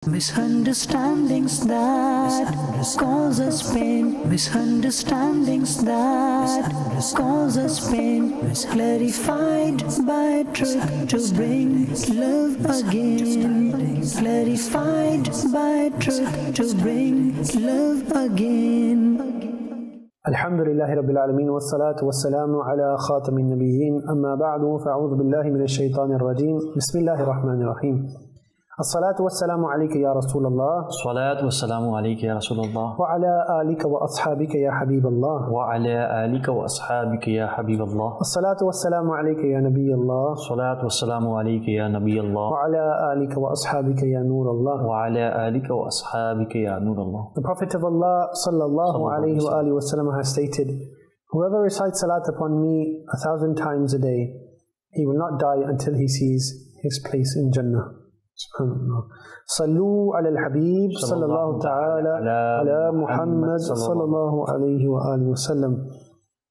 Misunderstandings that cause us pain. Misunderstandings that cause us pain. Clarified by truth to bring love again. Clarified by truth to bring love again. Alhamdulillahi Rabbil Alameen wa salatu wa salamu ala khatamin nabiyyin amma ba'du fa'udhu billahi minash shaitanir rajim. Bismillahir rahmanir rahim. As-salatu was-salamu alayka ya Rasulullah. As-salatu was-salamu alayka ya Rasulullah. Wa ala alika wa ashabika ya Habiballah. Wa ala alika wa ashabika ya Habiballah. As-salatu was-salamu alayka ya Nabiyallah. As-salatu was-salamu alayka ya Nabiyallah. Wa ala alika wa ashabika ya Nurallah. Wa ala alika wa ashabika ya Nurallah. The Prophet of Allah sallallahu alayhi wa alihi wa sallam has stated, whoever recites salat upon me 1,000 times a day, he will not die until he sees his place in Jannah. Subhanallah. Sallu ala al-Habib sallallahu ta'ala ala Muhammad sallallahu alayhi wa alihi wa sallam.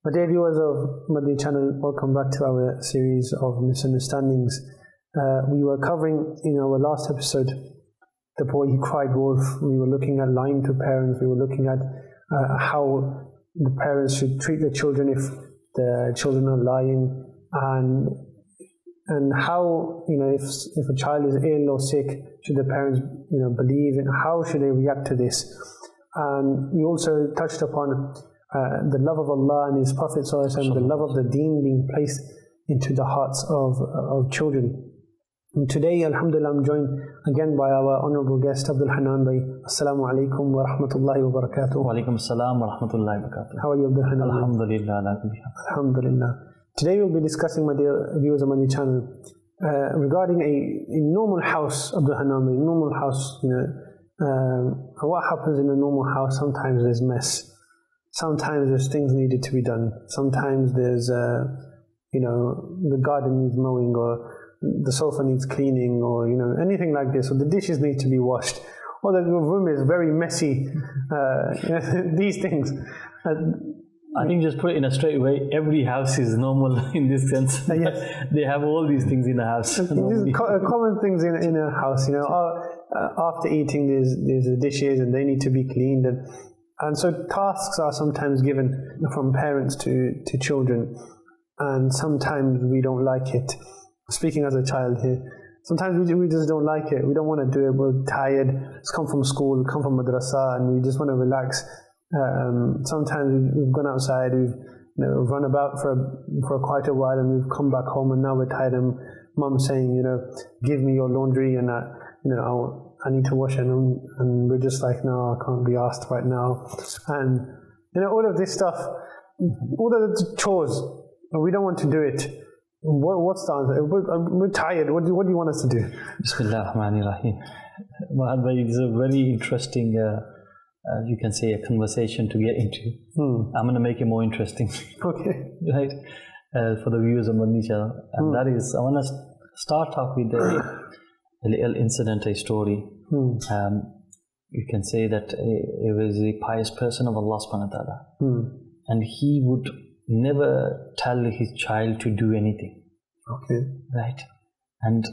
My dear viewers of Madani Channel, welcome back to our series of Misunderstandings. We were covering in our last episode the boy who cried wolf. We were looking at lying to parents. We were looking at how the parents should treat their children if the children are lying, and how, if a child is ill or sick, should the parents, believe, and how should they react to this? And we also touched upon the love of Allah and His Prophet ﷺ, the love of the Deen being placed into the hearts of children. And today, alhamdulillah, I'm joined again by our honorable guest, Abdul Hanan Bhai. Assalamu alaikum wa rahmatullahi wa barakatuh. Wa alaikum assalam wa rahmatullahi wa barakatuh. How are you, Abdul Hanan? Alhamdulillah. Alhamdulillah. Today we'll be discussing, my dear viewers of Madani Channel, regarding a normal house, Abdul Hanan, a normal house. What happens in a normal house? Sometimes there's mess. Sometimes there's things needed to be done. Sometimes there's, the garden needs mowing, or the sofa needs cleaning, or anything like this, or the dishes need to be washed, or the room is very messy. These things. I think just put it in a straight way, every house is normal in this sense. Yes. They have all these things in a house. These are common things in a house. After eating, there's the dishes and they need to be cleaned, and so tasks are sometimes given from parents to children, and sometimes we don't like it. Speaking as a child here, sometimes we just don't like it. We don't want to do it. We're tired. Just come from school, come from madrasa, and we just want to relax. Sometimes we've gone outside, we've run about for quite a while, and we've come back home, and now we're tired. And Mum's saying, give me your laundry, and I need to wash it, and we're just like, no, I can't be asked right now. And all of this stuff, all the chores, we don't want to do it. What's the answer? We're tired. What do you want us to do? Bismillah ar-Rahman ar-Rahim. Mahad Bhai, this is a very interesting, you can say, a conversation to get into. I'm going to make it more interesting. Okay. Right? For the viewers of Madani Channel. And that is, I want to start off with a little incident, a story. You can say that he was a pious person of Allah subhanahu wa ta'ala. And he would never tell his child to do anything. Okay. Right? And,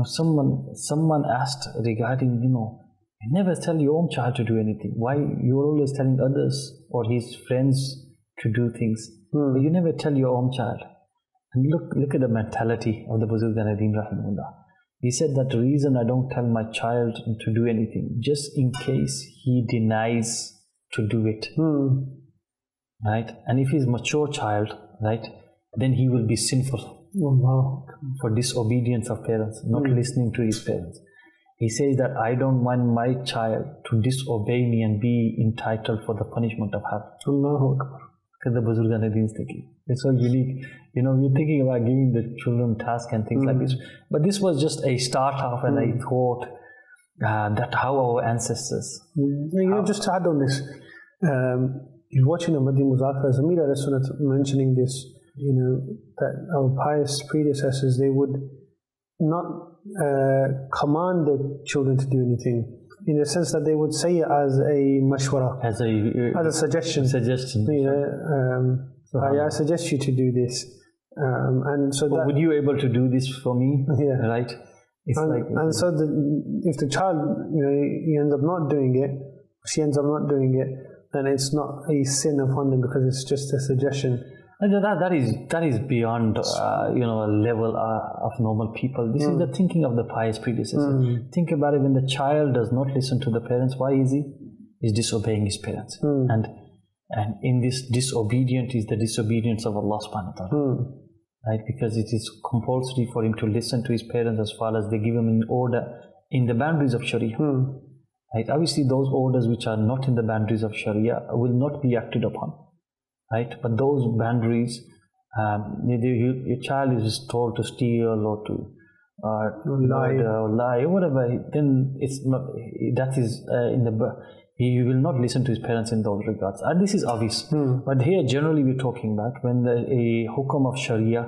someone asked regarding, you never tell your own child to do anything. Why you're always telling others or his friends to do things, but you never tell your own child? And look at the mentality of the Buzurgan Adin Rahimullah. He said that the reason I don't tell my child to do anything, just in case he denies to do it. Right? And if he's a mature child, right, then he will be sinful for disobedience of parents, not listening to his parents. He says that I don't want my child to disobey me and be entitled for the punishment of hell. Allahu Akbar. Because the Buzurgan Adin's thinking. It's so unique. We're thinking about giving the children tasks and things like this. But this was just a start off, and I thought that how our ancestors. Just to add on this, you're watching a Madani Muzakara, Zamira Rasulullah mentioning this, that our pious predecessors, they would not command the children to do anything, in the sense that they would say it as a mashwara, as a suggestion. I suggest you to do this, and so that. Would you able to do this for me? Yeah. Right. It's and so if the child, he ends up not doing it, she ends up not doing it, then it's not a sin upon them because it's just a suggestion. And that is beyond a level of normal people. This is the thinking of the pious predecessor. Think about it. When the child does not listen to the parents, why is he? He's disobeying his parents, and in this disobedience is the disobedience of Allah subhanahu wa ta'ala. Right, because it is compulsory for him to listen to his parents as far as they give him an order in the boundaries of Sharia. Right, obviously those orders which are not in the boundaries of Sharia will not be acted upon. Right, but those boundaries, your child is told to steal or to lie or whatever, then it's not. That is he will not listen to his parents in those regards. And this is obvious. But here generally we're talking about when a hukum of Sharia,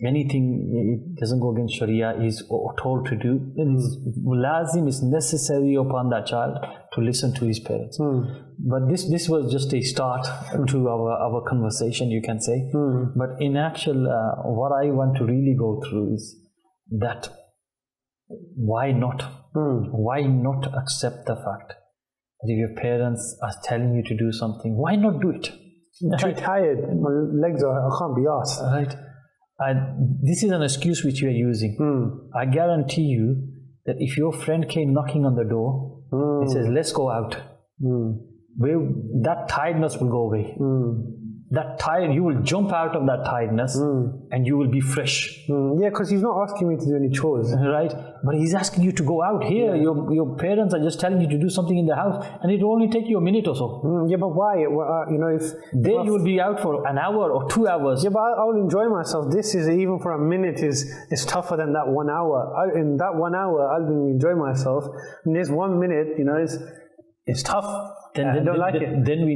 anything it doesn't go against Sharia is told to do, then lazim is necessary upon that child to listen to his parents. But this was just a start to our conversation, you can say. But in actual, what I want to really go through is that why not? Why not accept the fact that if your parents are telling you to do something, why not do it? I'm too tired. My legs I can't be asked. Right. This is an excuse which you are using. I guarantee you that if your friend came knocking on the door, he says, let's go out. That tiredness will go away. You will jump out of that tiredness and you will be fresh. Yeah, because he's not asking me to do any chores. Right? But he's asking you to go out. Here, your parents are just telling you to do something in the house and it will only take you a minute or so. Yeah, but why? You will be out for an hour or 2 hours. Yeah, but I will enjoy myself. This is, even for a minute, is tougher than that 1 hour. In that 1 hour, I'll enjoy myself. In this 1 minute, it's tough. I don't like it. Then we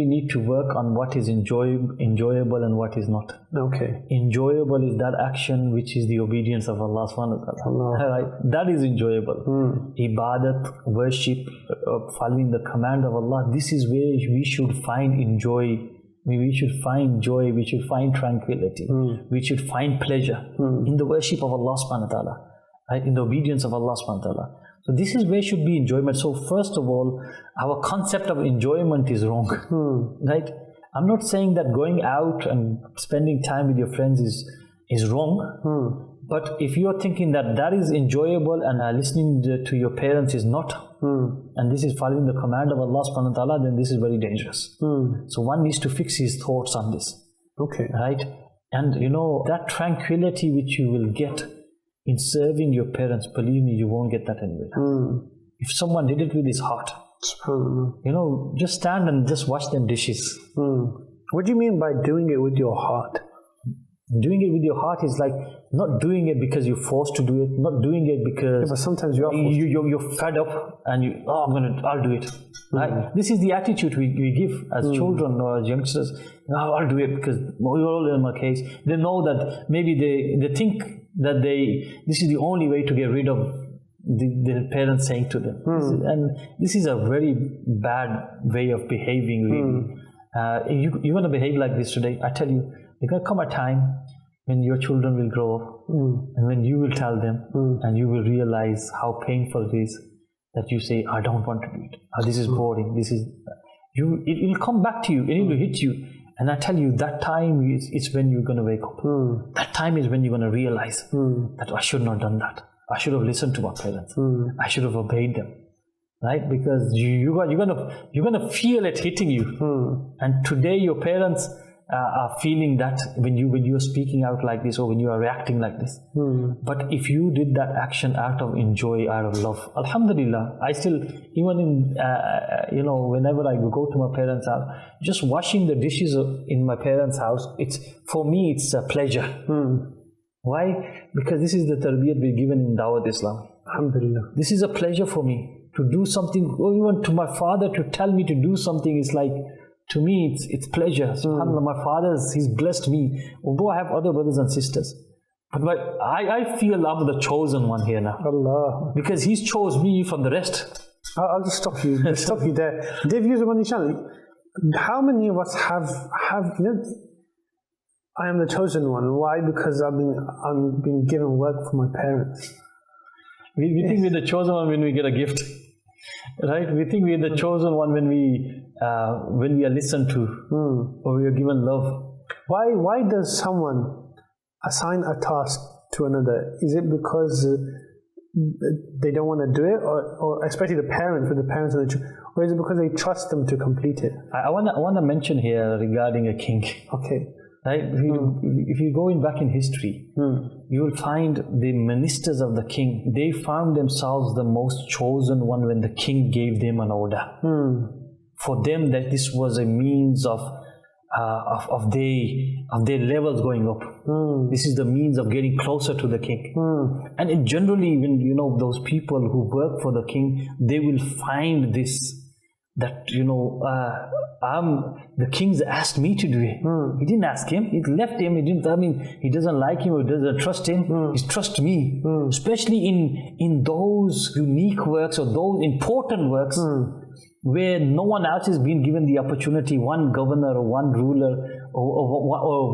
need to work on what is enjoyable and what is not. Okay. Enjoyable is that action which is the obedience of Allah subhanahu wa ta'ala. Right? That is enjoyable. Ibadat, worship, following the command of Allah. This is where we should find we should find joy, we should find tranquility, we should find pleasure in the worship of Allah subhanahu wa ta'ala, right? In the obedience of Allah subhanahu wa ta'ala. So this is where should be enjoyment. So first of all, our concept of enjoyment is wrong, right? I'm not saying that going out and spending time with your friends is wrong, but if you're thinking that is enjoyable and listening to your parents is not, and this is following the command of Allah subhanahu wa ta'ala, then this is very dangerous. So one needs to fix his thoughts on this. Okay. Right? And that tranquility which you will get in serving your parents, believe me, you won't get that anywhere. If someone did it with his heart, just stand and just wash them dishes. What do you mean by doing it with your heart? Doing it with your heart is like not doing it because you're forced to do it, not doing it because but sometimes you are you're fed up and I'll do it. Right? This is the attitude we give as children or as youngsters. I'll do it because we're all in my case. They know that maybe they think that this is the only way to get rid of the parents saying to them. And this is a very bad way of behaving, really. You're going to behave like this today. I tell you, there's going to come a time when your children will grow up and when you will tell them and you will realize how painful it is that you say, I don't want to do it. This is boring. It will come back to you and it will hit you. And I tell you, that time is when you're going to wake up. That time is when you're going to realize that I should not have done that. I should have listened to my parents. I should have obeyed them. Right? Because you're gonna feel it hitting you. And today your parents are feeling that when you're speaking out like this or when you are reacting like this. But if you did that action out of enjoy, out of love, alhamdulillah, I still, even in whenever I go to my parents' house, just washing the dishes in my parents' house, for me it's a pleasure. Why? Because this is the tarbiyat we're given in Dawat Islam. Alhamdulillah. This is a pleasure for me to do something, or even to my father to tell me to do something is like, to me, it's pleasure. SubhanAllah, my father, he's blessed me. Although I have other brothers and sisters. But I feel I'm the chosen one here now. Allah. Because he's chose me from the rest. I'll just stop you. Stop you there. They've used the Madani Channel. How many of us have I am the chosen one. Why? Because I'm being given work from my parents. We think we're the chosen one when we get a gift, right? We think we're the chosen one when we are listened to or we are given love. Why does someone assign a task to another? Is it because they don't want to do it, or especially the parents, with the parents and the children, or is it because they trust them to complete it? I want to mention here regarding a king. Okay. Right? If you go in back in history, you will find the ministers of the king, they found themselves the most chosen one when the king gave them an order. For them, that this was a means of their levels going up. This is the means of getting closer to the king. And generally, when those people who work for the king, they will find this, that the king's asked me to do it. He didn't ask him. He left him. He didn't. He doesn't like him or doesn't trust him. He trusts me, especially in those unique works or those important works where no one else has been given the opportunity. One governor or one ruler or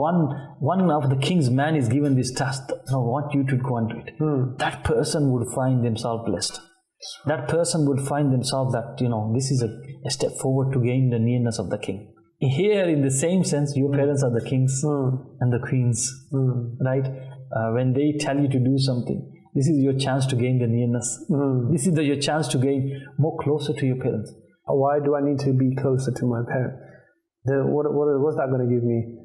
one of the king's men is given this task. I want you to go and do it. That person would find themselves blessed. That person would find themselves that, this is a step forward to gain the nearness of the king. Here, in the same sense, your parents are the kings and the queens, right? When they tell you to do something, this is your chance to gain the nearness. This is your chance to gain more closer to your parents. Why do I need to be closer to my parents? What's that going to give me?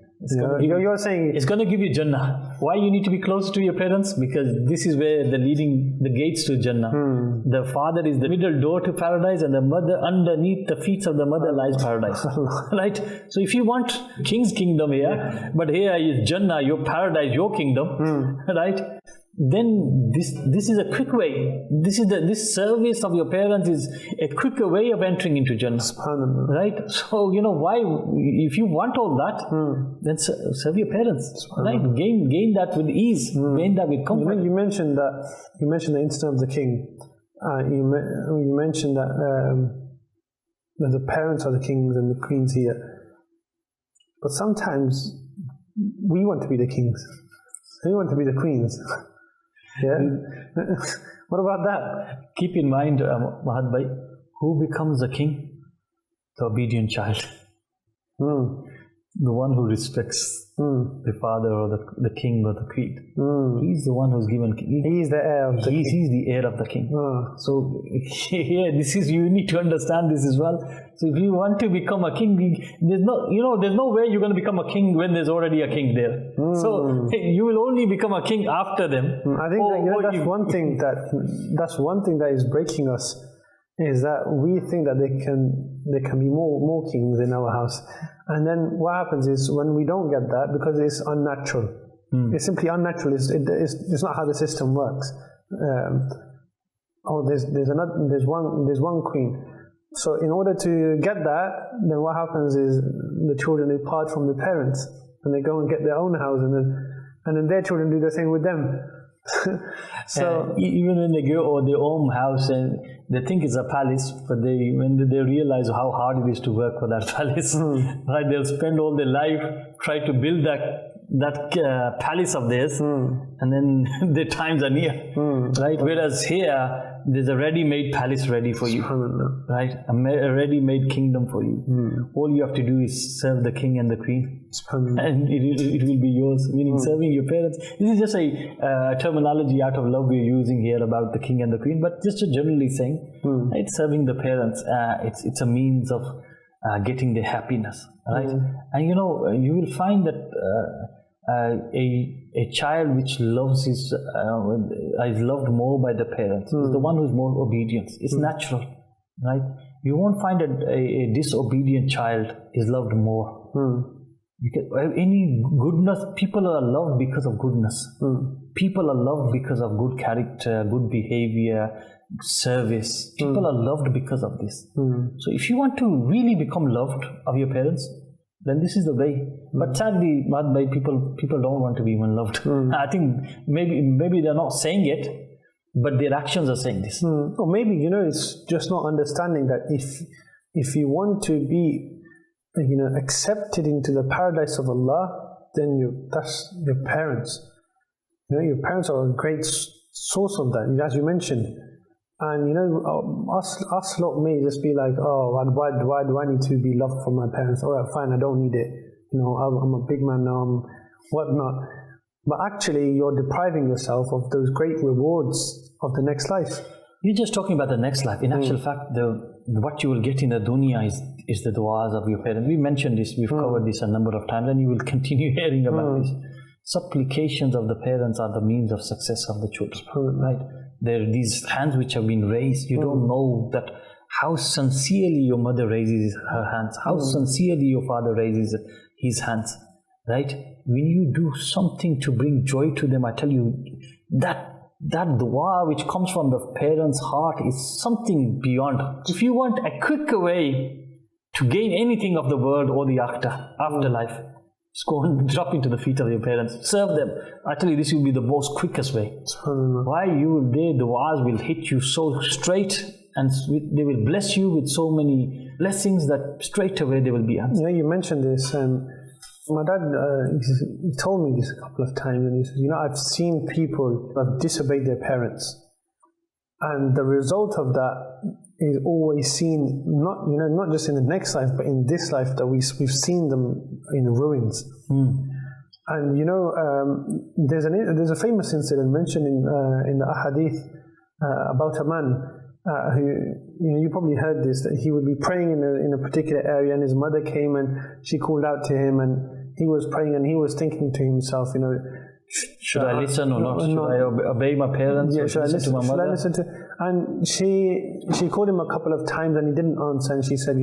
You're saying it's going to give you Jannah. Why you need to be close to your parents? Because this is where the gates to Jannah. The father is the middle door to paradise, and the mother, underneath the feet of the mother lies paradise. Right? So if you want king's kingdom here, but here is Jannah, your paradise, your kingdom, right? Then this is a quick way. This service of your parents is a quicker way of entering into Jannah. Right? So why, if you want all that, then serve your parents. Right? Gain that with ease. Gain that with comfort. You mentioned the incident of the king. You mentioned that the parents are the kings and the queens here. But sometimes we want to be the kings. We want to be the queens. Yeah. What about that? Keep in mind, Mahad Bhai, who becomes a king? The obedient child. The one who respects the father or the king or the queen. He's the one who's given. He's the heir of the king. He's the heir of the king. So here, you need to understand this as well. So if you want to become a king, there's no way you're going to become a king when there's already a king there. So you will only become a king after them. I think that's one thing that is breaking us, is that we think that there can be more kings in our house. And then what happens is, when we don't get that, because it's unnatural, it's simply unnatural. It's not how the system works. There's one queen. So in order to get that, then what happens is the children depart from the parents and they go and get their own house, and then their children do the same with them. So even when they go or their own house and they think it's a palace, but when they realize how hard it is to work for that palace, right? They'll spend all their life trying to build that palace of theirs, and then their times are near, right? Whereas here, there's a ready-made palace ready for you, right? A ready-made kingdom for you. All you have to do is serve the king and the queen, and it will be yours. Meaning serving your parents. This is just a terminology out of love we're using here about the king and the queen, but just generally saying, right? Serving the parents, it's a means of getting their happiness, right? And you will find that a child which loves is loved more by the parents is the one who's more obedient. It's natural, right? You won't find a disobedient child is loved more. Because any goodness, people are loved because of goodness. People are loved because of good character, good behavior, service. People are loved because of this. So if you want to really become loved of your parents, then this is the way. But sadly, people don't want to be even loved. I think maybe they're not saying it, but their actions are saying this. Or maybe, it's just not understanding that if you want to be accepted into the paradise of Allah, then that's your parents. Your parents are a great source of that, as you mentioned. And us lot may just be like, oh, why do I need to be loved from my parents? All right, fine, I don't need it. I'm a big man now, whatnot. But actually, you're depriving yourself of those great rewards of the next life. You're just talking about the next life. In actual fact, what you will get in the dunya is the du'as of your parents. We mentioned this, we've covered this a number of times, and you will continue hearing about this. Supplications of the parents are the means of success of the children. Right? There are these hands which have been raised. You don't know that how sincerely your mother raises her hands, how sincerely your father raises his hands. Right? When you do something to bring joy to them, I tell you, that dua which comes from the parent's heart is something beyond. If you want a quicker way to gain anything of the world or the afterlife, just go and drop into the feet of your parents, serve them. I tell you, this will be the most quickest way. Why? Their duas will hit you so straight, and they will bless you with so many blessings that straight away they will be answered. You mentioned this, and my dad, he told me this a couple of times, and he said, I've seen people who have disobeyed their parents, and the result of that is always seen, not just in the next life, but in this life, that we've seen them in ruins. And there's a famous incident mentioned in the ahadith about a man who, you probably heard this, that he would be praying in a particular area, and his mother came and she called out to him, and he was praying and he was thinking to himself, should I listen or not? Should I obey my parents? Yeah, should I listen to my mother? And she called him a couple of times and he didn't answer, and she said,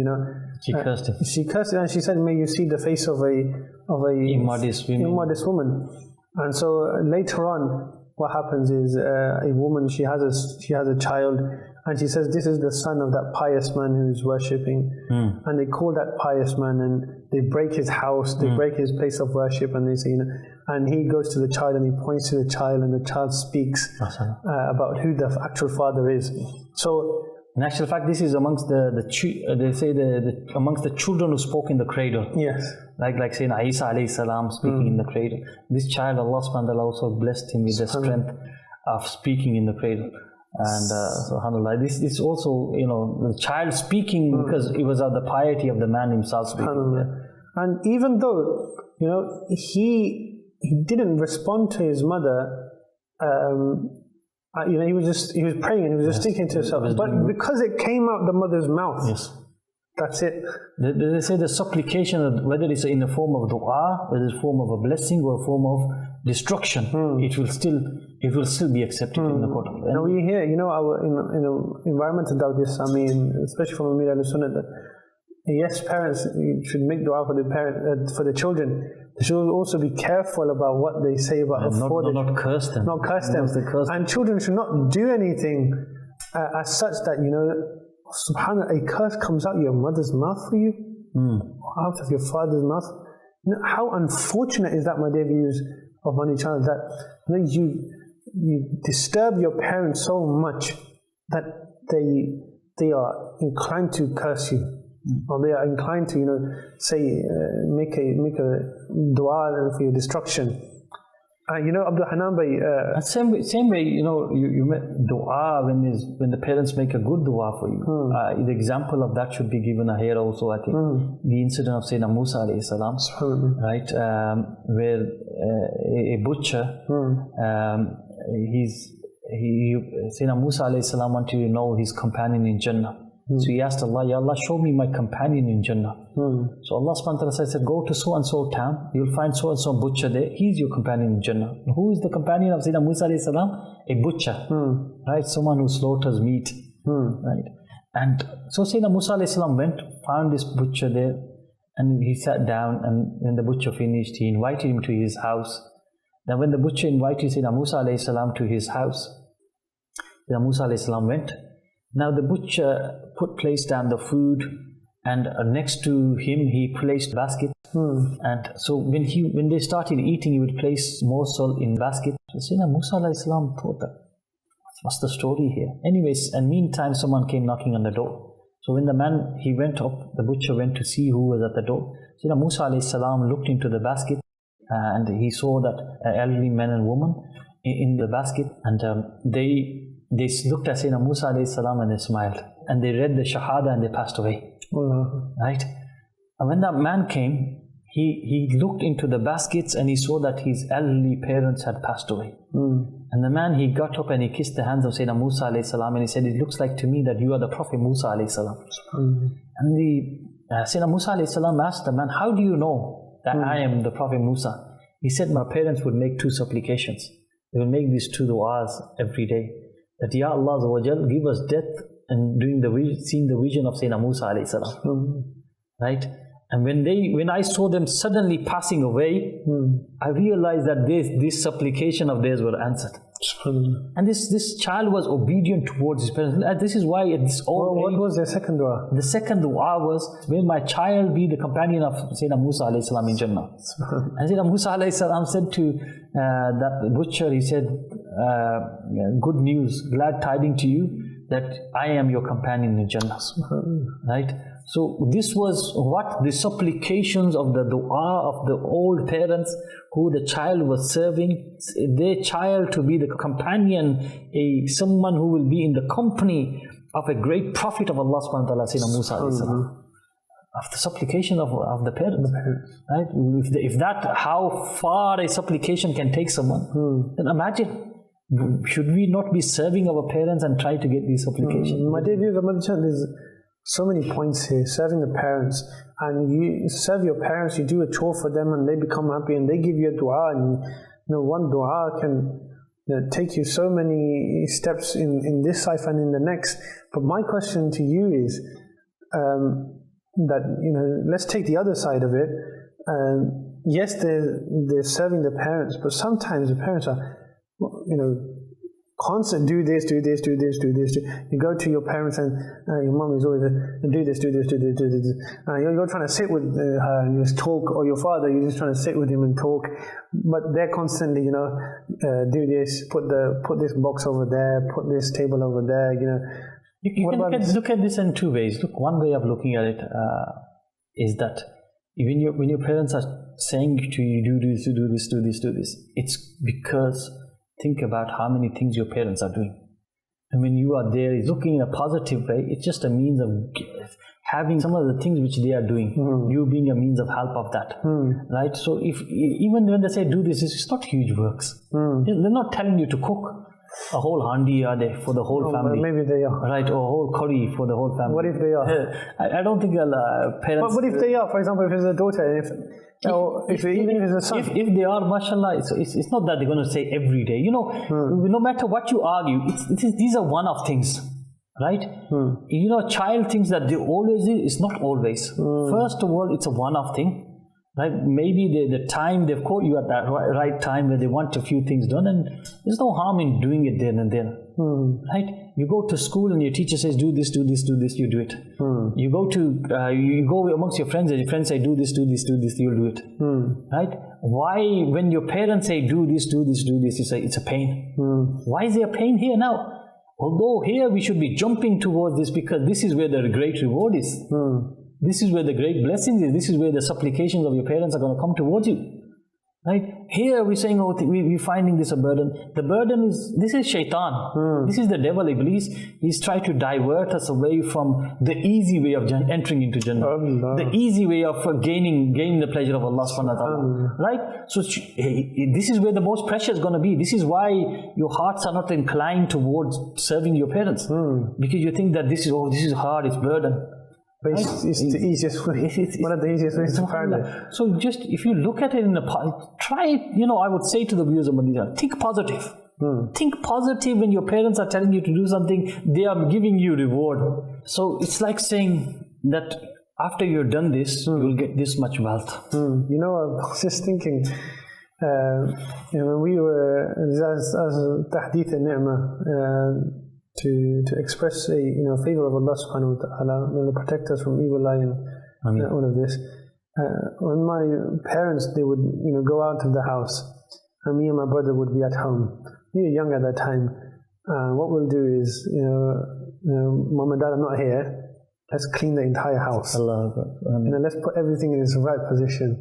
she cursed him. She cursed him, and she said, may you see the face of a immodest woman. And so later on, what happens is a woman, she has a child, and she says, this is the son of that pious man who's worshipping. And they call that pious man, and they break his house, they break his place of worship, and they say, and he goes to the child and he points to the child, and the child speaks about who the actual father is. So, in actual fact, this is amongst amongst the children who spoke in the cradle. Yes. Like saying Isa alayhi salam speaking in the cradle. This child, Allah subhanahu wa ta'ala also blessed him with the strength of speaking in the cradle. And subhanAllah, this is also, the child speaking because it was of the piety of the man himself speaking. Yeah. And even though, he didn't respond to his mother, he was praying and he was just thinking to himself. But because it came out the mother's mouth, that's it. They say the supplication, whether it's in the form of dua, whether it's a form of a blessing or a form of destruction, it will still be accepted in the court of Allah. Now we hear, our environmental Dawah Islami, especially from Amir al-Sunnah, that yes, parents should make dua for the children. They should also be careful about what they say about not curse them. Not curse them. And children should not do anything as such that, subhanAllah, a curse comes out your mother's mouth for you, out of your father's mouth. How unfortunate is that, my dear viewers of Madani Channel, that you disturb your parents so much that they are inclined to curse you. Or they are inclined to, make a dua for your destruction. Abdul Hanan Bhai. Same way, you make dua when the parents make a good dua for you. The example of that should be given here also, I think. The incident of Sayyidina Musa alayhi salam, right, where a butcher, Sayyidina Musa alayhi salam wanted to know his companion in Jannah. So he asked Allah, Ya Allah, show me my companion in Jannah. So Allah subhanahu wa ta'ala said, go to so and so town, you'll find so and so butcher there, he's your companion in Jannah. And who is the companion of Sayyidina Musa alayhi salam? A butcher, right? Someone who slaughters meat, right? And so Sayyidina Musa alayhi salam went, found this butcher there, and he sat down, and when the butcher finished, he invited him to his house. Then when the butcher invited Sayyidina Musa alayhi salam to his house, Sayyidina Musa alayhi salam went. Now the butcher placed down the food, and next to him he placed a basket. And so when they started eating, he would place morsel in basket. So Sayyidina Musa alayhi salam thought that, what's the story here? Anyways, and meantime someone came knocking on the door. So when the butcher went to see who was at the door. Sayyidina Musa alayhi salam looked into the basket, and he saw that an elderly man and woman in the basket, and they looked at Sayyidina Musa alayhi salam and they smiled, and they read the Shahada and they passed away. Right? And when that man came, he looked into the baskets and he saw that his elderly parents had passed away. And the man, he got up and he kissed the hands of Sayyidina Musa alayhi salam and he said, "It looks like to me that you are the Prophet Musa alayhi salam." And Sayyidina Musa alayhi salam asked the man, "How do you know that I am the Prophet Musa?" He said, "My parents would make 2 supplications. They will make these 2 du'as every day. That, Ya Allah Azza wa Jal, give us death and seeing the vision of Sayyidina Musa alayhi salam." Right? And when I saw them suddenly passing away, I realized that this supplication of theirs were answered. And this child was obedient towards his parents. And this is why at this old What was their second dua? The second dua was, "May my child be the companion of Sayyidina Musa alayhi salam in Jannah." And Sayyidina Musa alayhi salam said to that butcher, he said, "Good news, glad tidings to you that I am your companion in Jannah." Right? So this was what the supplications of the dua of the old parents who the child was serving, their child to be the companion, someone who will be in the company of a great prophet of Allah subhanahu wa ta'ala, Sayyidina Musa alayhi salam. Of the supplication of the parents. Right? If that, how far a supplication can take someone, then imagine, should we not be serving our parents and try to get these supplications? My dear viewers, there's so many points here. Serving the parents, and you serve your parents, you do a chore for them and they become happy and they give you a dua, and one dua can take you so many steps in this life and in the next. But my question to you is that, let's take the other side of it. Yes, they're serving the parents, but sometimes the parents are, constant, do this. You go to your parents and your mom is always do this. You're trying to sit with her and just talk, or your father, you're just trying to sit with him and talk, but they're constantly, do this, put this box over there, put this table over there. You can look at this in 2 ways. Look, one way of looking at it is that when your parents are saying to you, do this, it's because think about how many things your parents are doing. And when you are there, looking in a positive way, it's just a means of having some of the things which they are doing, you being a means of help of that. Right? So even when they say do this, it's not huge works. They're not telling you to cook a whole handi for the whole family. Maybe they are. Right, or a whole curry for the whole family. What if they are? I don't think parents... But what if they are? For example, if it's a daughter, even if it's a son. If they are, mashallah, it's not that they're going to say every day. No matter what you argue, these are one-off things. Right? A child thinks that they always do. It's not always. First of all, it's a one-off thing. Right? Maybe the time they've caught you at that right time where they want a few things done, and there's no harm in doing it then and there. Right? You go to school and your teacher says do this, you do it. You go amongst your friends and your friends say do this, you'll do it. Right? Why, when your parents say do this, you say it's a pain. Why is there a pain here now? Although here we should be jumping towards this because this is where the great reward is. This is where the great blessings is. This is where the supplications of your parents are going to come towards you. Right? Here we're saying, we're finding this a burden. The burden this is shaitan. This is the devil, Iblis. He's trying to divert us away from the easy way of entering into Jannah. The easy way of gaining the pleasure of Allah subhanahu wa ta'ala. Right? So this is where the most pressure is going to be. This is why your hearts are not inclined towards serving your parents. Because you think that this is hard, it's burden. But it's the easiest way. One of the easiest ways to find it. So just, if you look at it try it, I would say to the viewers of Madani, think positive. Think positive when your parents are telling you to do something, they are giving you reward. So it's like saying that after you've done this, you'll get this much wealth. I was just thinking, when we were, as tahdith al-ni'mah, to express a favor of Allah subhanahu wa ta'ala, protect us from evil eye and all of this. When my parents, they would go out of the house and me and my brother would be at home. We were young at that time. What we'll do is, Mom and Dad are not here, let's clean the entire house. Allah. Let's put everything in its right position.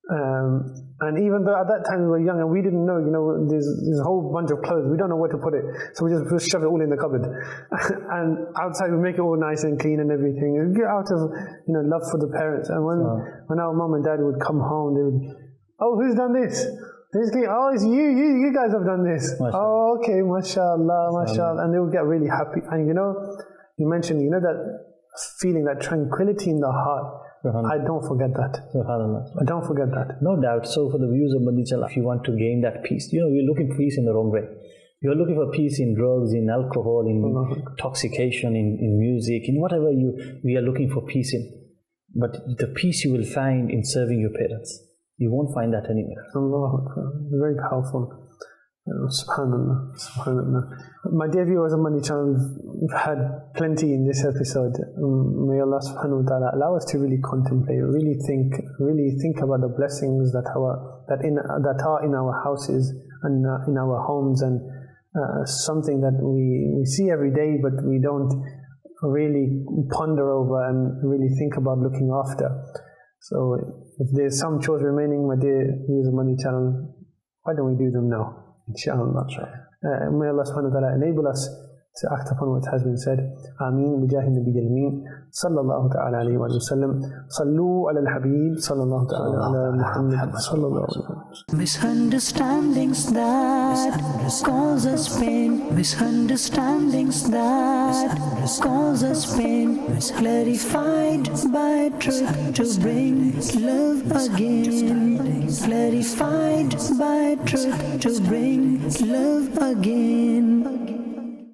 And even though at that time we were young and we didn't know, there's a whole bunch of clothes, we don't know where to put it, so we just shove it all in the cupboard. And outside we make it all nice and clean and everything. And get out of love for the parents. And when our mom and dad would come home, they would, oh, who's done this? Oh, it's you guys have done this. Mashallah. Oh, okay, mashallah, mashallah. And they would get really happy. And you mentioned, that feeling, that tranquility in the heart. I don't forget that. I don't forget that. No doubt. So for the viewers of Madani Channel, if you want to gain that peace, you're looking for peace in the wrong way. You're looking for peace in drugs, in alcohol, in intoxication, in music, in whatever we are looking for peace in. But the peace you will find in serving your parents. You won't find that anywhere. Allah, very powerful. Subhanallah, subhanallah. My dear viewers of Madani Channel, we've had plenty in this episode. May Allah subhanahu wa ta'ala allow us to really contemplate, really think about the blessings that are in our houses and in our homes, and something that we see every day but we don't really ponder over and really think about looking after. So if there's some chores remaining, my dear viewers of Madani Channel, why don't we do them now? Inshallah. May Allah subhanahu wa ta'ala enable us to act upon what has been said. Ameen. Bijahi Nabi al-Ameen. Sallallahu ta'ala alayhi wa sallam. Sallu ala al-Habib. Sallallahu ta'ala ala Muhammad. Sallallahu alayhi wa sallam. Misunderstandings that cause us pain. Misunderstandings that cause us pain. Clarified by truth to bring love again. Clarified by truth to bring love again.